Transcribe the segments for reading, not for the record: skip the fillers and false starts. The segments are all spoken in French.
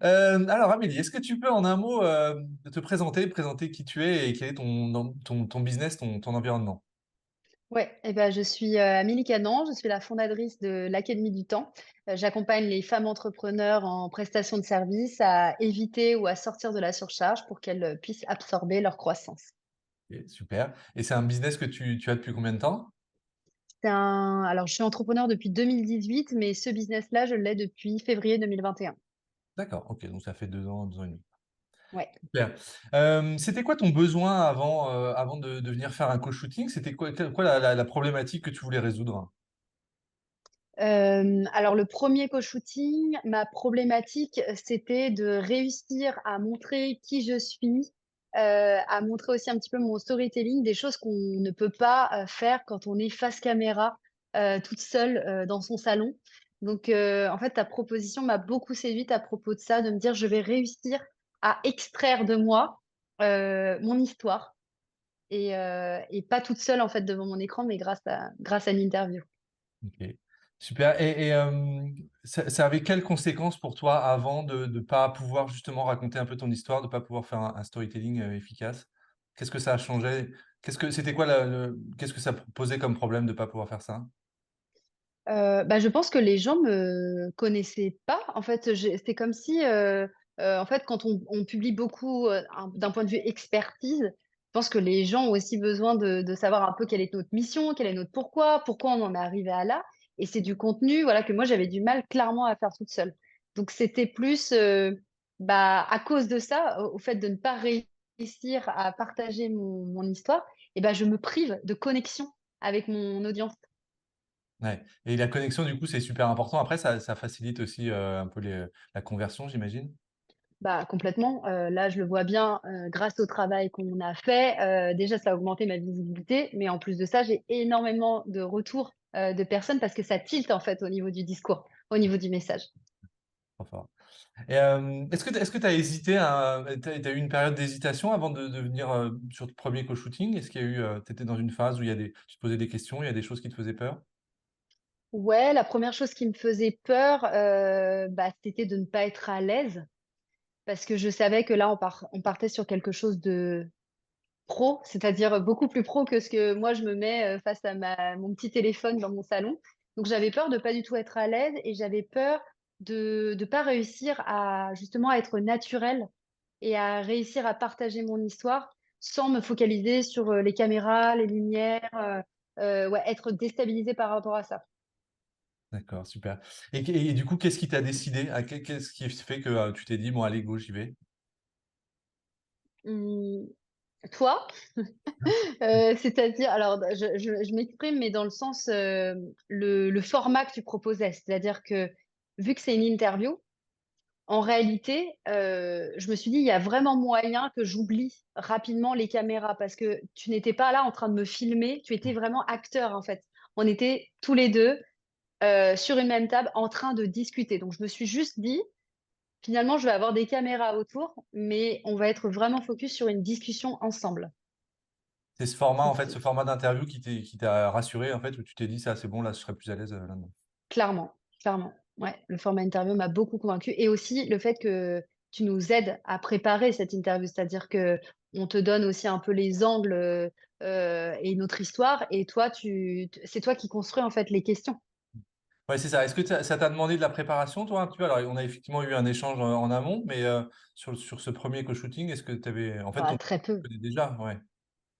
Alors, Amélie, est-ce que tu peux en un mot te présenter qui tu es et quel est ton business, ton environnement? Ouais, je suis Amélie Canan, je suis la fondatrice de l'Académie du Temps. J'accompagne les femmes entrepreneurs en prestation de services à éviter ou à sortir de la surcharge pour qu'elles puissent absorber leur croissance. Ok, super. Et c'est un business que tu as depuis combien de temps? Alors, je suis entrepreneur depuis 2018, mais ce business-là, je l'ai depuis février 2021. D'accord, ok, donc ça fait 2 ans, 2 ans et demi. Ouais. Super. C'était quoi ton besoin avant de venir faire un co-shooting? C'était quoi la problématique que tu voulais résoudre? Alors le premier co-shooting, ma problématique, c'était de réussir à montrer qui je suis, à montrer aussi un petit peu mon storytelling, des choses qu'on ne peut pas faire quand on est face caméra, toute seule dans son salon. Donc en fait, ta proposition m'a beaucoup séduite à propos de ça, de me dire je vais réussir à extraire de moi mon histoire et pas toute seule en fait devant mon écran, mais grâce à l'interview. Ok, super. Ça avait quelles conséquences pour toi avant de ne pas pouvoir justement raconter un peu ton histoire, de ne pas pouvoir faire un storytelling efficace? Qu'est-ce que ça a changé? C'était quoi qu'est-ce que ça posait comme problème de ne pas pouvoir faire ça? Je pense que les gens me connaissaient pas. En fait, c'est comme si, en fait, quand on publie beaucoup d'un point de vue expertise, je pense que les gens ont aussi besoin de savoir un peu quelle est notre mission, quel est notre pourquoi on en est arrivé à là. Et c'est du contenu, voilà, que moi j'avais du mal clairement à faire toute seule. Donc c'était plus, à cause de ça, au fait de ne pas réussir à partager mon histoire, et ben je me prive de connexion avec mon audience. Ouais. Et la connexion, du coup, c'est super important. Après, ça facilite aussi un peu la conversion, j'imagine. Bah, complètement. Là, je le vois bien grâce au travail qu'on a fait. Déjà, ça a augmenté ma visibilité, mais en plus de ça, j'ai énormément de retours de personnes parce que ça tilte en fait au niveau du discours, au niveau du message. Trop fort. Est-ce que tu as hésité, t'as eu une période d'hésitation avant de venir sur le premier co-shooting? Est-ce qu'il y a eu, tu étais dans une phase où tu te posais des questions, il y a des choses qui te faisaient peur? Ouais, la première chose qui me faisait peur, c'était de ne pas être à l'aise parce que je savais que là, on partait sur quelque chose de pro, c'est-à-dire beaucoup plus pro que ce que moi je me mets face à mon petit téléphone dans mon salon. Donc j'avais peur de pas du tout être à l'aise et j'avais peur de ne pas réussir à justement être naturelle et à réussir à partager mon histoire sans me focaliser sur les caméras, les lumières, ouais, être déstabilisée par rapport à ça. D'accord, super. Et du coup, qu'est-ce qui t'a décidé? Qu'est-ce qui fait que tu t'es dit, bon, allez, go, j'y vais? Hum, Toi, c'est-à-dire, alors je m'exprime, mais dans le sens, le format que tu proposais, c'est-à-dire que vu que c'est une interview, en réalité, je me suis dit, il y a vraiment moyen que j'oublie rapidement les caméras parce que tu n'étais pas là en train de me filmer, tu étais vraiment acteur en fait. On était tous les deux sur une même table en train de discuter. Donc je me suis juste dit, finalement, je vais avoir des caméras autour, mais on va être vraiment focus sur une discussion ensemble. C'est ce format, en Donc fait, ce format d'interview qui t'a rassuré, en fait, où tu t'es dit, ça, c'est bon, là, je serais plus à l'aise là-dedans. clairement, clairement. Ouais, le format interview m'a beaucoup convaincu. Et aussi le fait que tu nous aides à préparer cette interview, c'est-à-dire que on te donne aussi un peu les angles et notre histoire, et toi, c'est toi qui construis en fait les questions. Ouais, c'est ça. Est-ce que ça t'a demandé de la préparation, toi, un petit peu? Alors, on a effectivement eu un échange en amont, mais sur ce premier co-shooting, est-ce que tu avais. En fait, Bah, ton très peu. connais déjà, ouais.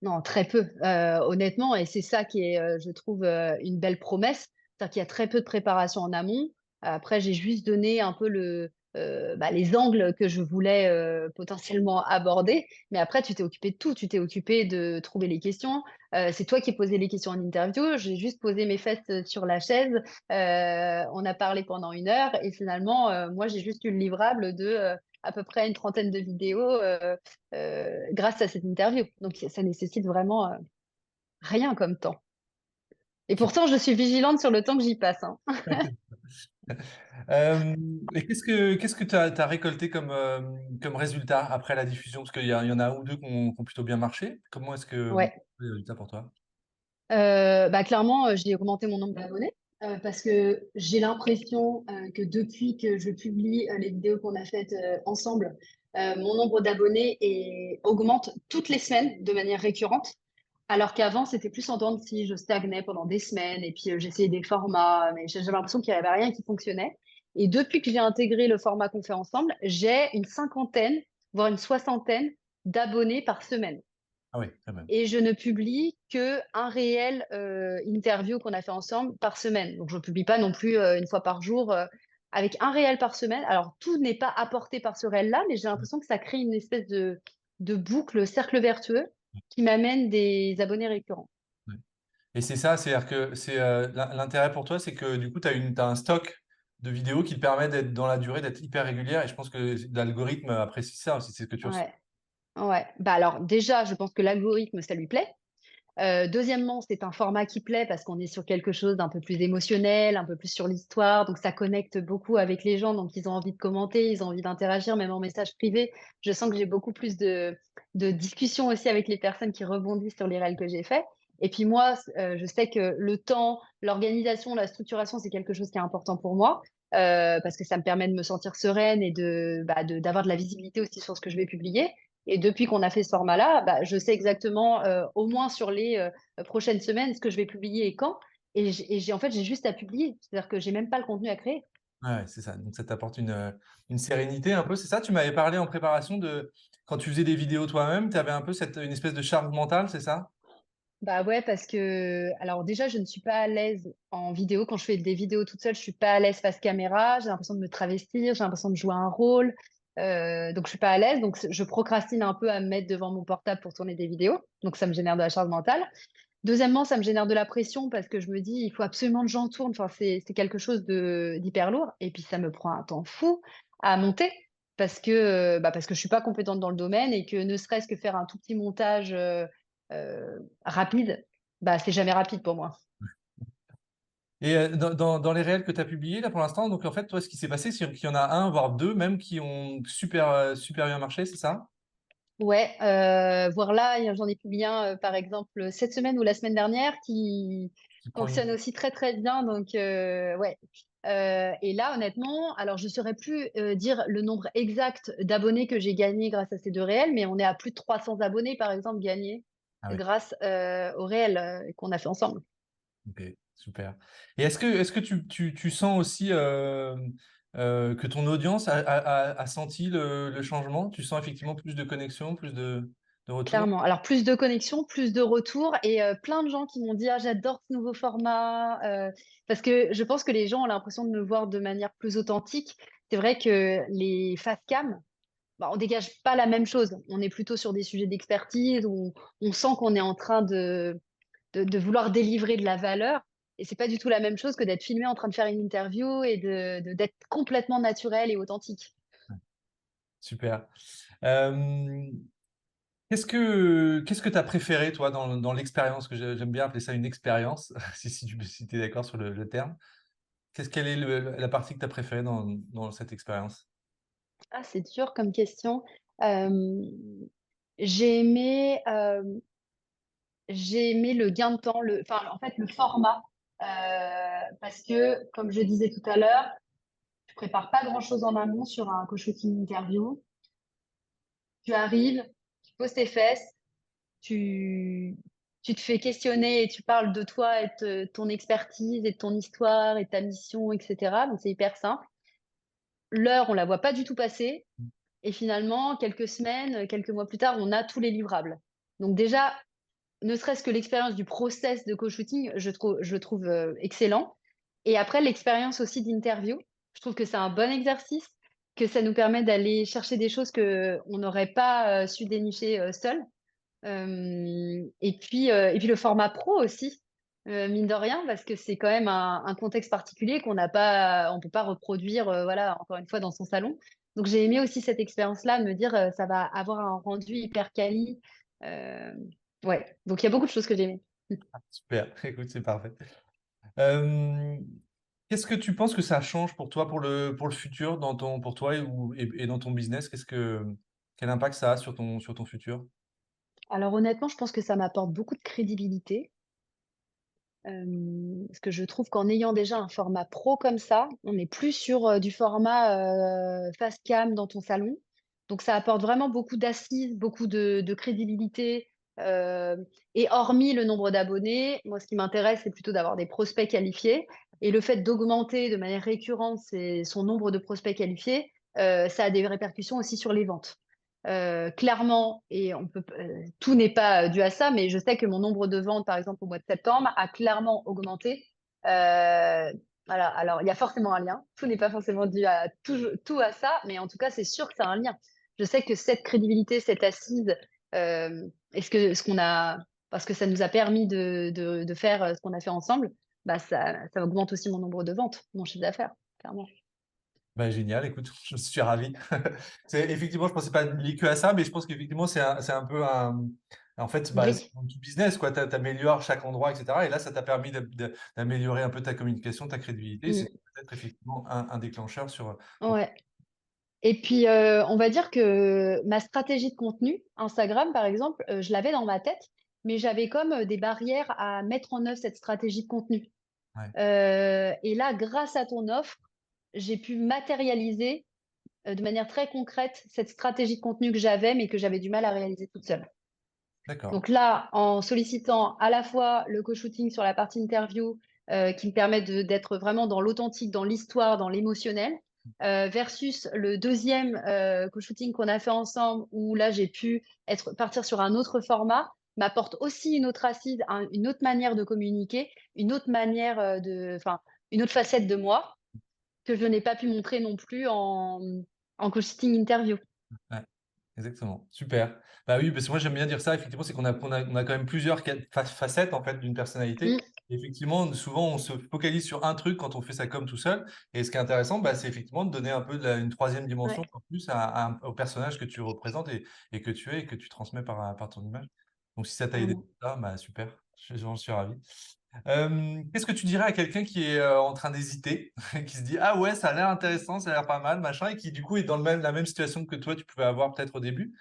Non, très peu, honnêtement, et c'est ça qui est, je trouve, une belle promesse. C'est-à-dire qu'il y a très peu de préparation en amont. Après, j'ai juste donné un peu les angles que je voulais potentiellement aborder. Mais après, tu t'es occupé de tout. Tu t'es occupé de trouver les questions. C'est toi qui as posé les questions en interview. J'ai juste posé mes fesses sur la chaise. On a parlé pendant 1 heure. Et finalement, moi, j'ai juste eu le livrable de à peu près une trentaine de vidéos. Grâce à cette interview. Donc, ça nécessite vraiment rien comme temps. Et Super. pourtant, je suis vigilante sur le temps que j'y passe, hein. Euh, et qu'est-ce que tu as récolté comme résultat après la diffusion? Parce qu'il y en a un ou deux qui ont plutôt bien marché. Comment est-ce que Ouais. les résultats pour toi? Clairement, j'ai augmenté mon nombre d'abonnés. Parce que j'ai l'impression que depuis que je publie les vidéos qu'on a faites ensemble, mon nombre d'abonnés augmente toutes les semaines de manière récurrente. Alors qu'avant, c'était plus en dents de scie, je stagnais pendant des semaines et puis j'essayais des formats, mais j'avais l'impression qu'il n'y avait rien qui fonctionnait. Et depuis que j'ai intégré le format qu'on fait ensemble, j'ai une cinquantaine, voire une soixantaine d'abonnés par semaine. Ah oui, quand même. Et je ne publie que un réel interview qu'on a fait ensemble par semaine. Donc, je ne publie pas non plus une fois par jour avec un réel par semaine. Alors, tout n'est pas apporté par ce réel-là, mais j'ai l'impression que ça crée une espèce de boucle, cercle vertueux qui m'amène des abonnés récurrents. Ouais. Et c'est ça, c'est-à-dire que l'intérêt pour toi, c'est que du coup, t'as un stock de vidéos qui te permet d'être dans la durée, d'être hyper régulière. Et je pense que l'algorithme apprécie ça aussi, c'est ce que tu ressens. Ouais, ouais. Bah alors déjà, je pense que l'algorithme, ça lui plaît. Deuxièmement, c'est un format qui plaît parce qu'on est sur quelque chose d'un peu plus émotionnel, un peu plus sur l'histoire, donc ça connecte beaucoup avec les gens, donc ils ont envie de commenter, ils ont envie d'interagir, même en message privé. Je sens que j'ai beaucoup plus de discussions aussi avec les personnes qui rebondissent sur les réels que j'ai faits. Et puis moi, je sais que le temps, l'organisation, la structuration, c'est quelque chose qui est important pour moi, parce que ça me permet de me sentir sereine et d'avoir de la visibilité aussi sur ce que je vais publier. Et depuis qu'on a fait ce format-là, bah, je sais exactement, au moins sur les prochaines semaines, ce que je vais publier et quand. En fait, j'ai juste à publier. C'est-à-dire que j'ai même pas le contenu à créer. Ouais, ouais, c'est ça. Donc ça t'apporte une sérénité un peu. C'est ça, tu m'avais parlé en préparation de quand tu faisais des vidéos toi-même, tu avais un peu une espèce de charge mentale, c'est ça? Bah ouais, parce que, alors déjà, je ne suis pas à l'aise en vidéo. Quand je fais des vidéos toute seule, je suis pas à l'aise face caméra. J'ai l'impression de me travestir, j'ai l'impression de jouer un rôle. Donc je suis pas à l'aise. Donc je procrastine un peu à me mettre devant mon portable pour tourner des vidéos. Donc ça me génère de la charge mentale. Deuxièmement, ça me génère de la pression parce que je me dis, il faut absolument que j'en tourne. Enfin, c'est quelque chose d'hyper lourd. Et puis, ça me prend un temps fou à monter parce que je suis pas compétente dans le domaine et que ne serait-ce que faire un tout petit montage rapide, bah, c'est jamais rapide pour moi. Et dans les réels que tu as publiés là pour l'instant, donc en fait, toi, ce qui s'est passé, c'est qu'il y en a un, voire deux même, qui ont super bien marché, c'est ça? Ouais, voir là, j'en ai publié un, par exemple, cette semaine ou la semaine dernière qui Qui prend une... fonctionne aussi très très bien. Donc, ouais. Et là, honnêtement, alors je ne saurais plus dire le nombre exact d'abonnés que j'ai gagné grâce à ces deux réels, mais on est à plus de 300 abonnés, par exemple, gagnés Ah oui, grâce aux réels qu'on a fait ensemble. ok, super. Et est-ce que tu sens aussi que ton audience a senti le changement? Tu sens effectivement plus de connexion, plus de retours? Clairement. Alors, plus de connexions, plus de retours et plein de gens qui m'ont dit: «Ah, j'adore ce nouveau format», parce que je pense que les gens ont l'impression de me voir de manière plus authentique. C'est vrai que les face cam, bah, on dégage pas la même chose. On est plutôt sur des sujets d'expertise où on sent qu'on est en train de vouloir délivrer de la valeur et c'est pas du tout la même chose que d'être filmé en train de faire une interview et d'être complètement naturel et authentique. Super. Euh, qu'est-ce que tu as préféré, toi, dans l'expérience, que j'aime bien appeler ça une expérience, si tu es d'accord sur le terme. Quelle est la partie que tu as préférée dans cette expérience? Ah, c'est dur comme question. Hem, j'ai aimé, hem J'ai aimé le gain de temps, en fait, le format, parce que, comme je disais tout à l'heure, je prépare pas grand-chose en amont sur un coaching interview. Tu arrives, tu poses tes fesses, tu, tu te fais questionner et tu parles de toi et de ton expertise et de ton histoire et de ta mission, etc. Donc, c'est hyper simple. L'heure, on la voit pas du tout passer. Et finalement, quelques semaines, quelques mois plus tard, on a tous les livrables. Donc déjà, ne serait-ce que l'expérience du process de co-shooting, je le trouve excellent. Et après, l'expérience aussi d'interview, je trouve que c'est un bon exercice, que ça nous permet d'aller chercher des choses qu'on n'aurait pas su dénicher seul. Et puis le format pro aussi, mine de rien, parce que c'est quand même un contexte particulier on peut pas reproduire, voilà, encore une fois, dans son salon. Donc j'ai aimé aussi cette expérience-là, de me dire, ça va avoir un rendu hyper quali. Euh, ouais, donc il y a beaucoup de choses que j'ai aimées. Super, écoute, c'est parfait. Euh, qu'est-ce que tu penses que ça change pour toi, pour le futur, pour toi et dans ton business? Quel impact ça a sur ton futur? Alors honnêtement, je pense que ça m'apporte beaucoup de crédibilité. Parce que je trouve qu'en ayant déjà un format pro comme ça, on n'est plus sur, du format, face cam dans ton salon. Donc ça apporte vraiment beaucoup d'assises, beaucoup de crédibilité, et hormis le nombre d'abonnés, moi ce qui m'intéresse, c'est plutôt d'avoir des prospects qualifiés et le fait d'augmenter de manière récurrente son nombre de prospects qualifiés, ça a des répercussions aussi sur les ventes. Clairement et on peut p tout n'est pas, dû à ça, mais je sais que mon nombre de ventes, par exemple, au mois de septembre, a clairement augmenté. Voilà, alors il y a forcément un lien. Tout n'est pas forcément dû à tout à ça, mais en tout cas, c'est sûr que ça a un lien. Je sais que cette crédibilité, cette assise, et ce qu'on a parce que ça nous a permis de faire, ce qu'on a fait ensemble, bah, ça augmente aussi mon nombre de ventes, mon chiffre d'affaires, clairement. Bah, génial, écoute, je suis ravi. C'est effectivement, je pensais pas lié que à ça, mais je pense qu'effectivement, c'est un peu un en fait, Une bah, c'est brique. comme tout business, quoi. Tu améliores chaque endroit et cetera et là, ça t'a permis d'améliorer un peu ta communication, ta crédibilité. C'est Mmh. peut-être effectivement un déclencheur sur, pour Ouais. Et puis, on va dire que ma stratégie de contenu, Instagram par exemple, je l'avais dans ma tête, mais j'avais comme, des barrières à mettre en œuvre cette stratégie de contenu. ouais, Et là, grâce à ton offre, j'ai pu matérialiser, de manière très concrète cette stratégie de contenu que j'avais, mais que j'avais du mal à réaliser toute seule. d'accord. Donc là, en sollicitant à la fois le co-shooting sur la partie interview, qui me permet d'être vraiment dans l'authentique, dans l'histoire, dans l'émotionnel, versus le deuxième co-shooting qu'on a fait ensemble où là, j'ai pu partir sur un autre format, m'apporte aussi une autre assise, une autre manière de communiquer, une autre manière, enfin, une autre facette de moi que je n'ai pas pu montrer non plus en co-shooting interview. Ouais. Exactement, super. Bah oui, parce que moi j'aime bien dire ça, effectivement, c'est on a quand même plusieurs facettes en fait d'une personnalité. Mmh, Et effectivement, souvent on se focalise sur un truc quand on fait ça comme tout seul. Et ce qui est intéressant, bah, c'est effectivement de donner un peu une troisième dimension ouais. en plus au personnage que tu représentes et que tu es et que tu transmets par ton image. Donc si ça t'a aidé, Clairement. ça, bah super, j'en suis ravi. Qu'est-ce que tu dirais à quelqu'un qui est en train d'hésiter, qui se dit ah ouais, ça a l'air intéressant, ça a l'air pas mal, machin, et qui du coup est dans la même situation que toi, tu pouvais avoir peut-être au début?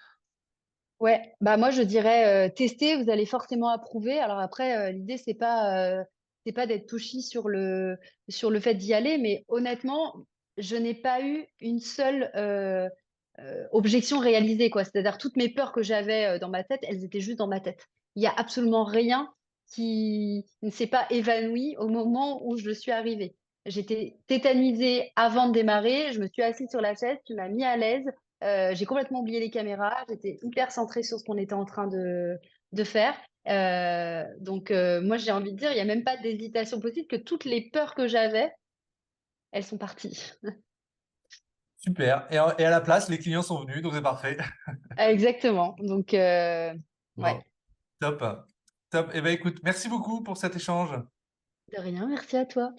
Ouais, bah, moi je dirais, tester, vous allez forcément approuver. Alors après, l'idée c'est pas d'être pushy sur le fait d'y aller, mais honnêtement, je n'ai pas eu une seule, objection réalisée, quoi. C'est-à-dire toutes mes peurs que j'avais, dans ma tête, elles étaient juste dans ma tête. Il y a absolument rien qui ne s'est pas évanoui au moment où je suis arrivée. J'étais tétanisée avant de démarrer, je me suis assise sur la chaise, tu m'as mis à l'aise. J'ai complètement oublié les caméras, j'étais hyper centrée sur ce qu'on était en train de faire. Donc moi, j'ai envie de dire, il y a même pas d'hésitation possible, que toutes les peurs que j'avais, elles sont parties. Super. Et à la place, les clients sont venus, donc c'est parfait. Exactement, donc Bon, ouais, top. Top. Eh ben écoute, merci beaucoup pour cet échange. de rien, merci à toi.